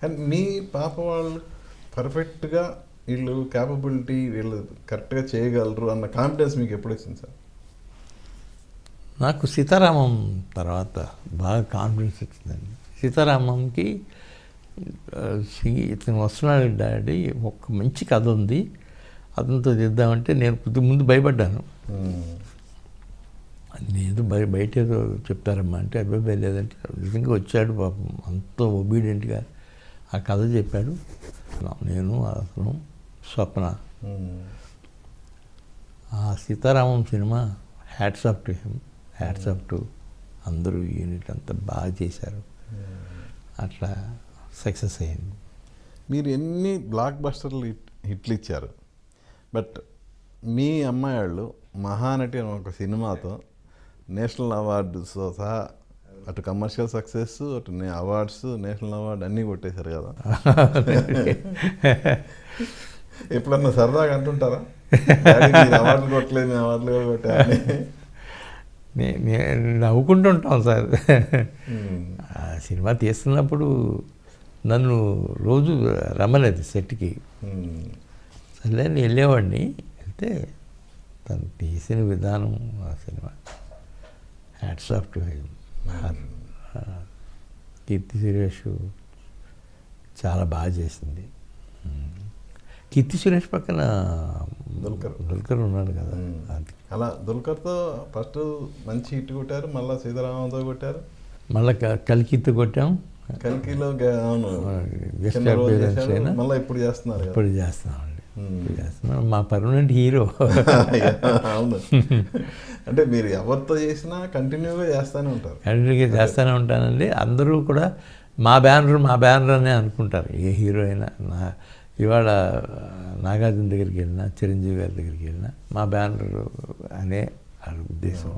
And మీ పాప వాళ్ళు పర్ఫెక్ట్గా వీళ్ళు క్యాపబిలిటీ వీళ్ళు కరెక్ట్గా చేయగలరు అన్న కాన్ఫిడెన్స్ మీకు ఎప్పుడు వచ్చింది సార్? నాకు సీతారామం తర్వాత బాగా కాన్ఫిడెన్స్ వచ్చిందండి. సీతారామంకి ఇతను వస్తున్నాడు డాడీ, ఒక మంచి కథ ఉంది, అతనితో చేద్దామంటే నేను కొద్ది ముందు భయపడ్డాను. నేను బయట ఏదో చెప్పారమ్మా అంటే అబ్బాయి లేదంటే నిజంగా వచ్చాడు పాపం, అంత ఒబీడియంట్గా ఆ కథ చెప్పాడు. నేను అతను స్వప్న ఆ Sitaramam cinema hats off to him, hats off to అందరూ యూనిట్ అంతా బాగా చేశారు. అట్లా సక్సెస్ అయ్యింది. మీరు ఎన్ని బ్లాక్ బస్టర్లు హిట్లు ఇచ్చారు, బట్ మీ అమ్మాయి వాళ్ళు మహానటి అనే ఒక సినిమాతో నేషనల్ అవార్డుతో సహా అటు కమర్షియల్ సక్సెస్, అటు అవార్డ్స్, నేషనల్ అవార్డు అన్నీ కొట్టేశారు కదా. ఎప్పుడన్నా సరదాగా అంటుంటారా అవార్డులు కొట్టలేదు, నేను అవార్డులు కూడా కొట్టాను? నేను నవ్వుకుంటుంటాం సార్. ఆ సినిమా తీస్తున్నప్పుడు నన్ను రోజు రమ్మలేదు సెట్కి. సరే నేను వెళ్ళేవాడిని. వెళ్తే తను తీసిన విధానం, ఆ cinema hats off to him. Keerthy Suresh చాలా బాగా చేసింది. కీర్తి సురేష్ పక్కన దుల్కర్ ఉన్నాడు కదా. అలా దుల్కర్తో ఫస్ట్ మంచి హిట్ కొట్టారు, మళ్ళీ సీతారామంతో కొట్టారు, మళ్ళీ కల్కితో కొట్టాం. కల్కిలో మళ్ళీ ఇప్పుడు చేస్తున్నారు. ఇప్పుడు చేస్తున్నామండి, చేస్తున్నాం. మా పర్మనెంట్ హీరో. అవును. అంటే మీరు ఎవరితో చేసినా కంటిన్యూగా చేస్తూనే ఉంటారు. కంటిన్యూగా చేస్తూనే ఉంటానండి. అందరూ కూడా మా బ్యానర్ అనే అనుకుంటారు. ఏ హీరో అయినా. ఇవాళ నాగార్జున దగ్గరికి వెళ్ళినా, చిరంజీవి గారి దగ్గరికి వెళ్ళినా మా బ్యానర్ అనే ఉద్దేశం.